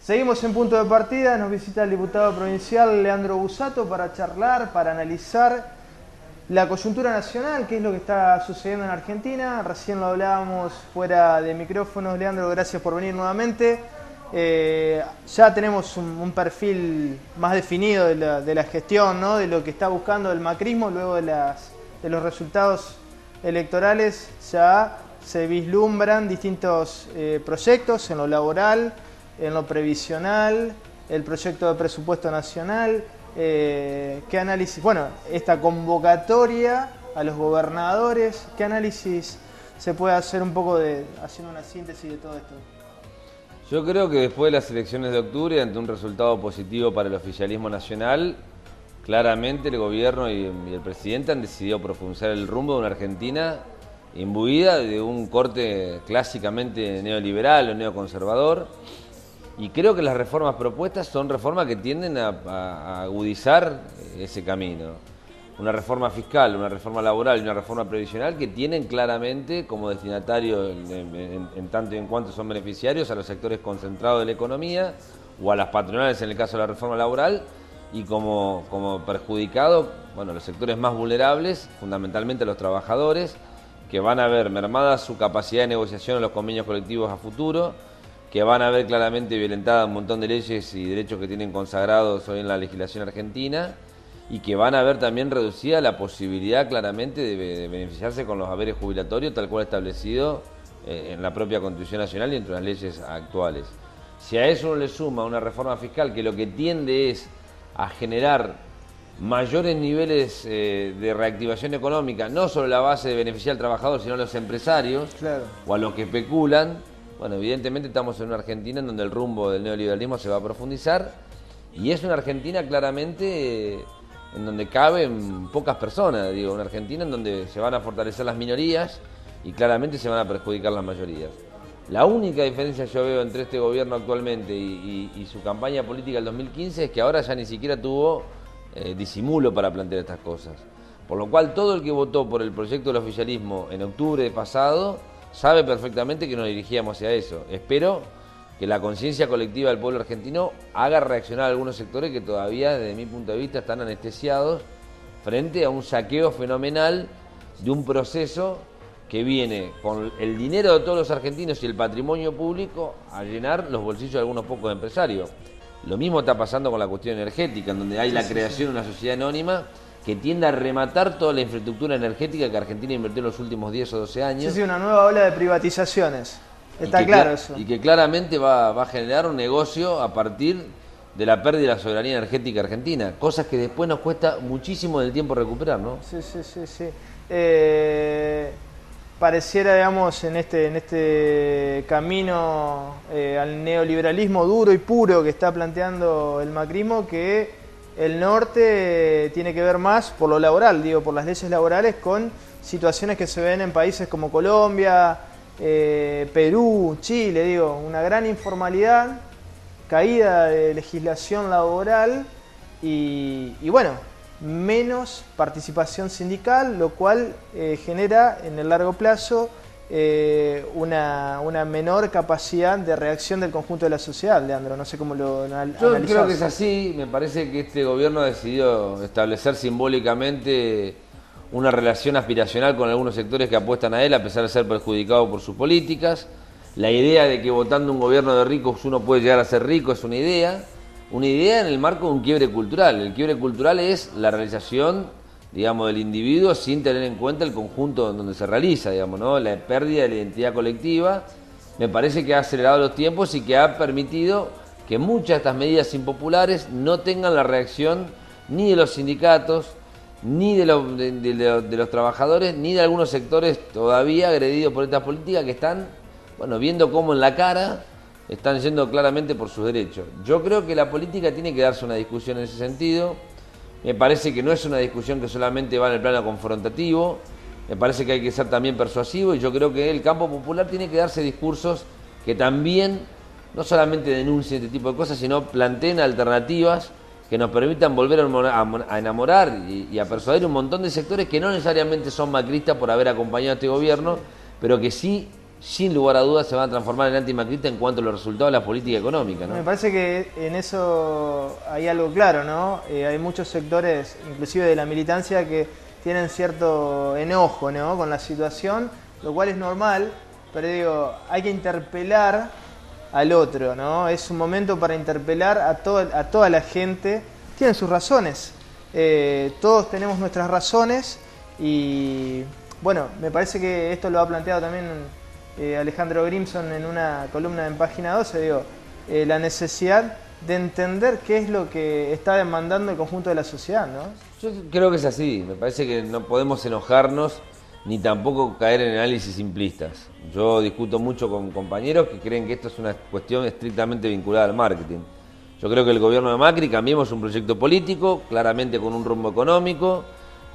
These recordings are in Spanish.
Seguimos en punto de partida, nos visita el diputado provincial Leandro Busato para charlar, para analizar la coyuntura nacional, qué es lo que está sucediendo en Argentina. Recién lo hablábamos fuera de micrófonos. Leandro, gracias por venir nuevamente. Ya tenemos un perfil más definido de la gestión, ¿no? De lo que está buscando el macrismo luego de los resultados electorales. Ya se vislumbran distintos proyectos en lo laboral, en lo previsional, el proyecto de presupuesto nacional. ¿Qué análisis? Bueno, esta convocatoria a los gobernadores, ¿qué análisis se puede hacer un poco haciendo una síntesis de todo esto? Yo creo que después de las elecciones de octubre, ante un resultado positivo para el oficialismo nacional, claramente el gobierno y el presidente han decidido profundizar el rumbo de una Argentina imbuida de un corte clásicamente neoliberal o neoconservador. Y creo que las reformas propuestas son reformas que tienden a agudizar ese camino. Una reforma fiscal, una reforma laboral y una reforma previsional que tienen claramente como destinatario, en tanto y en cuanto son beneficiarios, a los sectores concentrados de la economía o a las patronales en el caso de la reforma laboral, y como perjudicado, bueno, los sectores más vulnerables, fundamentalmente los trabajadores, que van a ver mermada su capacidad de negociación en los convenios colectivos a futuro, que van a ver claramente violentada un montón de leyes y derechos que tienen consagrados hoy en la legislación argentina, y que van a ver también reducida la posibilidad claramente de beneficiarse con los haberes jubilatorios tal cual establecido en la propia Constitución Nacional y entre las leyes actuales. Si a eso uno le suma una reforma fiscal que lo que tiende es a generar mayores niveles de reactivación económica, no sobre la base de beneficiar al trabajador, sino a los empresarios, claro, o a los que especulan, bueno, evidentemente estamos en una Argentina en donde el rumbo del neoliberalismo se va a profundizar, y es una Argentina claramente en donde caben pocas personas, digo, una Argentina en donde se van a fortalecer las minorías y claramente se van a perjudicar las mayorías. La única diferencia yo veo entre este gobierno actualmente y su campaña política del 2015 es que ahora ya ni siquiera tuvo disimulo para plantear estas cosas. Por lo cual todo el que votó por el proyecto del oficialismo en octubre pasado sabe perfectamente que nos dirigíamos hacia eso. Espero que la conciencia colectiva del pueblo argentino haga reaccionar a algunos sectores que todavía, desde mi punto de vista, están anestesiados frente a un saqueo fenomenal de un proceso que viene con el dinero de todos los argentinos y el patrimonio público a llenar los bolsillos de algunos pocos empresarios. Lo mismo está pasando con la cuestión energética, en donde hay la creación de una sociedad anónima que tiende a rematar toda la infraestructura energética que Argentina invirtió en los últimos 10 o 12 años. Sí, una nueva ola de privatizaciones. Está claro eso. Y que claramente va a generar un negocio a partir de la pérdida de la soberanía energética argentina, cosas que después nos cuesta muchísimo del tiempo recuperar, ¿no? Sí. Pareciera, digamos, en este camino al neoliberalismo duro y puro que está planteando el macrismo, que el norte tiene que ver más por lo laboral, digo, por las leyes laborales, con situaciones que se ven en países como Colombia, Perú, Chile, digo, una gran informalidad, caída de legislación laboral y bueno, menos participación sindical, lo cual genera en el largo plazo una menor capacidad de reacción del conjunto de la sociedad. Leandro, no sé cómo lo analizás. Yo creo que es así. Me parece que este gobierno ha decidido establecer simbólicamente una relación aspiracional con algunos sectores que apuestan a él a pesar de ser perjudicados por sus políticas. La idea de que votando un gobierno de ricos uno puede llegar a ser rico es una idea en el marco de un quiebre cultural. El quiebre cultural es la realización, digamos, del individuo sin tener en cuenta el conjunto donde se realiza, digamos, ¿no? La pérdida de la identidad colectiva. Me parece que ha acelerado los tiempos y que ha permitido que muchas de estas medidas impopulares no tengan la reacción ni de los sindicatos, ni de los trabajadores, ni de algunos sectores todavía agredidos por estas políticas que están, bueno, viendo cómo en la cara están yendo claramente por sus derechos. Yo creo que la política tiene que darse una discusión en ese sentido. Me parece que no es una discusión que solamente va en el plano confrontativo, me parece que hay que ser también persuasivo, y yo creo que el campo popular tiene que darse discursos que también no solamente denuncien este tipo de cosas, sino planteen alternativas que nos permitan volver a enamorar y a persuadir un montón de sectores que no necesariamente son macristas por haber acompañado a este gobierno, pero que sí sin lugar a dudas se van a transformar en antimacristas en cuanto a los resultados de la política económica, ¿no? Me parece que en eso hay algo claro, ¿no? Hay muchos sectores, inclusive de la militancia, que tienen cierto enojo, ¿no?, con la situación, lo cual es normal, pero digo, hay que interpelar al otro, ¿no? Es un momento para interpelar a toda la gente. Tienen sus razones, todos tenemos nuestras razones y bueno, me parece que esto lo ha planteado también Alejandro Grimson en una columna en Página 12, digo, la necesidad de entender qué es lo que está demandando el conjunto de la sociedad, ¿no? Yo creo que es así, me parece que no podemos enojarnos ni tampoco caer en análisis simplistas. Yo discuto mucho con compañeros que creen que esto es una cuestión estrictamente vinculada al marketing. Yo creo que el gobierno de Macri, Cambiemos, un proyecto político, claramente con un rumbo económico,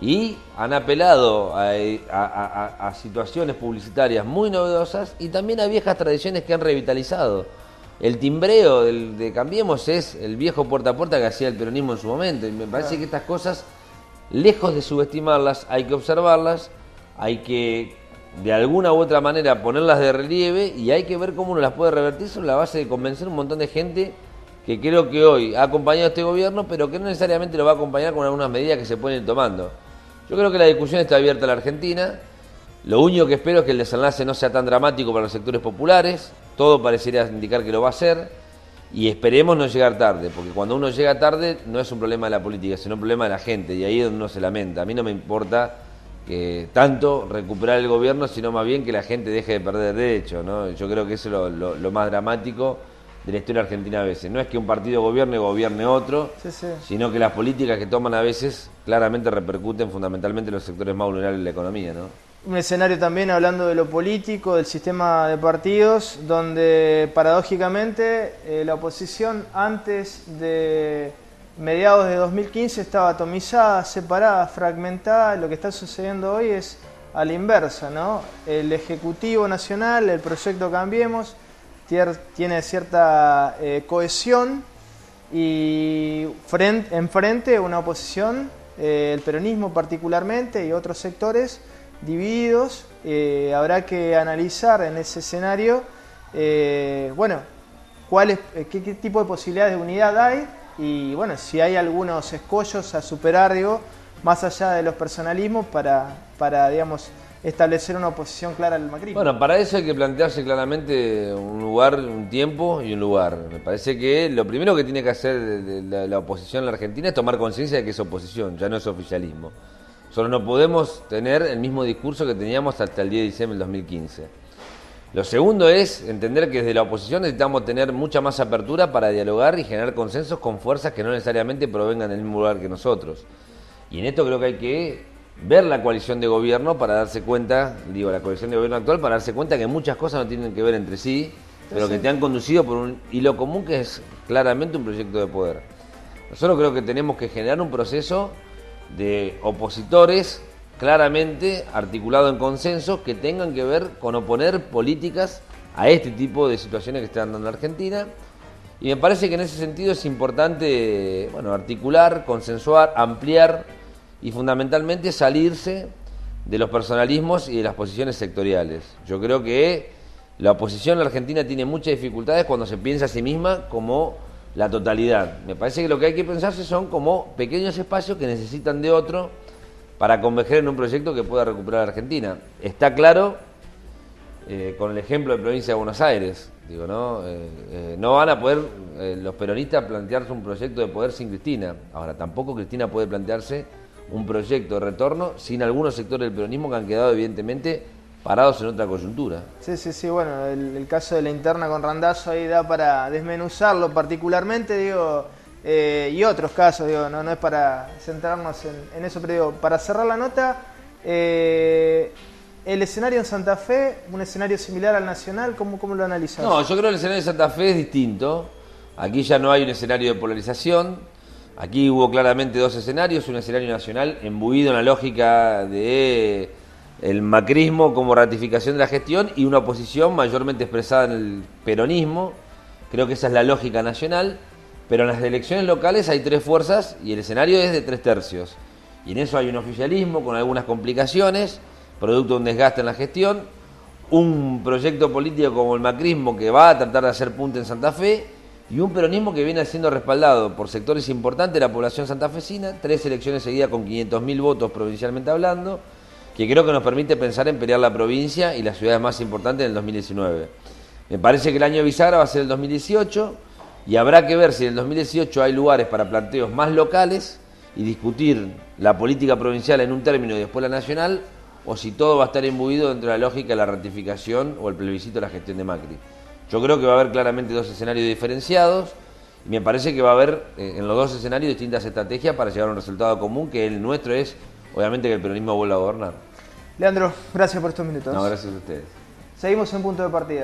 y han apelado a situaciones publicitarias muy novedosas y también a viejas tradiciones que han revitalizado. El timbreo de Cambiemos es el viejo puerta a puerta que hacía el peronismo en su momento, y me parece que estas cosas, lejos de subestimarlas, hay que observarlas, hay que de alguna u otra manera ponerlas de relieve y hay que ver cómo uno las puede revertir sobre la base de convencer a un montón de gente que creo que hoy ha acompañado a este gobierno, pero que no necesariamente lo va a acompañar con algunas medidas que se pueden ir tomando. Yo creo que la discusión está abierta en la Argentina. Lo único que espero es que el desenlace no sea tan dramático para los sectores populares. Todo parecería indicar que lo va a hacer. Y esperemos no llegar tarde, porque cuando uno llega tarde no es un problema de la política, sino un problema de la gente, y ahí es donde uno se lamenta. A mí no me importa que tanto recuperar el gobierno, sino más bien que la gente deje de perder derecho, ¿no? Yo creo que eso es lo más dramático de la historia argentina a veces. No es que un partido gobierne y gobierne otro, sino que las políticas que toman a veces claramente repercuten fundamentalmente en los sectores más vulnerables de la economía, ¿no? Un escenario también, hablando de lo político, del sistema de partidos, donde paradójicamente la oposición antes de mediados de 2015 estaba atomizada, separada, fragmentada. Lo que está sucediendo hoy es a la inversa, ¿no? El Ejecutivo Nacional, el proyecto Cambiemos, tiene cierta cohesión y enfrente una oposición, el peronismo particularmente y otros sectores divididos. Habrá que analizar en ese escenario, bueno, qué tipo de posibilidades de unidad hay y bueno, si hay algunos escollos a superar, digo, más allá de los personalismos para digamos, establecer una oposición clara al macrismo. Bueno, para eso hay que plantearse claramente un lugar, un tiempo y un lugar. Me parece que lo primero que tiene que hacer la oposición en la Argentina es tomar conciencia de que es oposición, ya no es oficialismo. Solo no podemos tener el mismo discurso que teníamos hasta el 10 de diciembre del 2015. Lo segundo es entender que desde la oposición necesitamos tener mucha más apertura para dialogar y generar consensos con fuerzas que no necesariamente provengan del mismo lugar que nosotros. Y en esto creo que hay que ver la coalición de gobierno para darse cuenta, la coalición de gobierno actual, para darse cuenta que muchas cosas no tienen que ver entre sí, pero que te han conducido por un hilo común que es claramente un proyecto de poder. Nosotros creo que tenemos que generar un proceso de opositores claramente articulado en consenso que tengan que ver con oponer políticas a este tipo de situaciones que están dando en la Argentina. Y me parece que en ese sentido es importante, bueno, articular, consensuar, ampliar y fundamentalmente salirse de los personalismos y de las posiciones sectoriales. Yo creo que la oposición en la Argentina tiene muchas dificultades cuando se piensa a sí misma como la totalidad. Me parece que lo que hay que pensarse son como pequeños espacios que necesitan de otro para converger en un proyecto que pueda recuperar a Argentina. Está claro, con el ejemplo de provincia de Buenos Aires, digo, ¿no? No van a poder los peronistas plantearse un proyecto de poder sin Cristina. Ahora, tampoco Cristina puede plantearse un proyecto de retorno sin algunos sectores del peronismo que han quedado evidentemente parados en otra coyuntura. Sí, bueno, el caso de la interna con Randazzo ahí da para desmenuzarlo particularmente, digo, y otros casos, digo, no es para centrarnos en eso, pero digo, para cerrar la nota, el escenario en Santa Fe, un escenario similar al nacional, ¿cómo lo analizás? No, yo creo que el escenario de Santa Fe es distinto. Aquí ya no hay un escenario de polarización. Aquí hubo claramente dos escenarios, un escenario nacional embuido en la lógica de el macrismo como ratificación de la gestión y una oposición mayormente expresada en el peronismo. Creo que esa es la lógica nacional, pero en las elecciones locales hay tres fuerzas y el escenario es de 3/3. Y en eso hay un oficialismo con algunas complicaciones, producto de un desgaste en la gestión, un proyecto político como el macrismo que va a tratar de hacer punta en Santa Fe y un peronismo que viene siendo respaldado por sectores importantes de la población santafesina, 3 elecciones seguidas con 500.000 votos provincialmente hablando, que creo que nos permite pensar en pelear la provincia y las ciudades más importantes en el 2019. Me parece que el año bisagra va a ser el 2018 y habrá que ver si en el 2018 hay lugares para planteos más locales y discutir la política provincial en un término y después la nacional, o si todo va a estar imbuido dentro de la lógica de la ratificación o el plebiscito de la gestión de Macri. Yo creo que va a haber claramente 2 escenarios diferenciados y me parece que va a haber en los 2 escenarios distintas estrategias para llegar a un resultado común, que el nuestro es, obviamente, que el peronismo vuelva a gobernar. Leandro, gracias por estos minutos. No, gracias a ustedes. Seguimos en Punto de Partida.